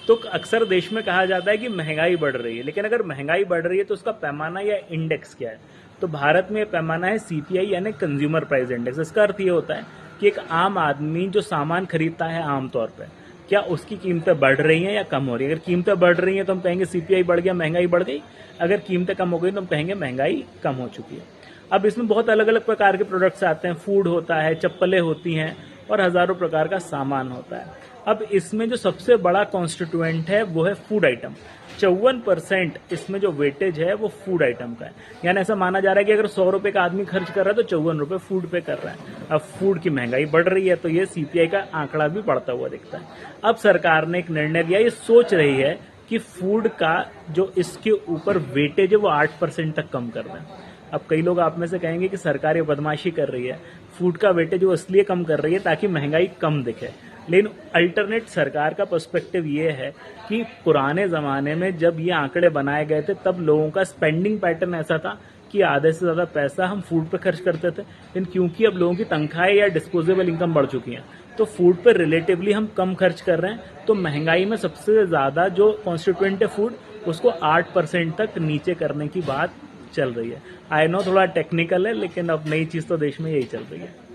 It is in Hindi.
तो अक्सर देश में कहा जाता है कि महंगाई बढ़ रही है, लेकिन अगर महंगाई बढ़ रही है तो उसका पैमाना या इंडेक्स क्या है? तो भारत में पैमाना है सीपीआई यानी कंज्यूमर प्राइस इंडेक्स। इसका अर्थ ये होता है कि एक आम आदमी जो सामान खरीदता है आमतौर पर, क्या उसकी कीमतें बढ़ रही हैं या कम हो रही है। अगर कीमतें बढ़ रही हैं तो हम कहेंगे सीपीआई बढ़ गया, महंगाई बढ़ गई। अगर कीमतें कम हो गई तो हम कहेंगे महंगाई कम हो चुकी है। अब इसमें बहुत अलग अलग प्रकार के प्रोडक्ट्स आते हैं, फूड होता है, चप्पलें होती हैं और हजारों प्रकार का सामान होता है। अब इसमें जो सबसे बड़ा कॉन्स्टिट्यूएंट है वो है फूड आइटम। 54% इसमें जो वेटेज है वो फूड आइटम का है। यानी ऐसा माना जा रहा है कि अगर 100 रुपए का आदमी खर्च कर रहा है तो 54 रुपए फूड पे कर रहा है। अब फूड की महंगाई बढ़ रही है तो ये सीपीआई का आंकड़ा भी बढ़ता हुआ दिखता है। अब सरकार ने एक निर्णय लिया, ये सोच रही है कि फूड का जो इसके ऊपर वेटेज है वो 8% तक कम कर दें। अब कई लोग आप में से कहेंगे कि सरकार ये बदमाशी कर रही है, फूड का वेटेज वो इसलिए कम कर रही है ताकि महंगाई कम दिखे। लेकिन अल्टरनेट सरकार का पर्सपेक्टिव ये है कि पुराने जमाने में जब ये आंकड़े बनाए गए थे तब लोगों का स्पेंडिंग पैटर्न ऐसा था कि आधे से ज्यादा पैसा हम फूड पे खर्च करते थे। लेकिन क्योंकि अब लोगों की तनख्वाहें या डिस्पोजेबल इनकम बढ़ चुकी हैं तो फूड पे रिलेटिवली हम कम खर्च कर रहे हैं। तो महंगाई में सबसे ज्यादा जो कॉन्स्टिट्यूएंट है फूड, उसको 8% तक नीचे करने की बात चल रही है। आई नो थोड़ा टेक्निकल है, लेकिन अब नई चीज तो देश में यही चल रही है।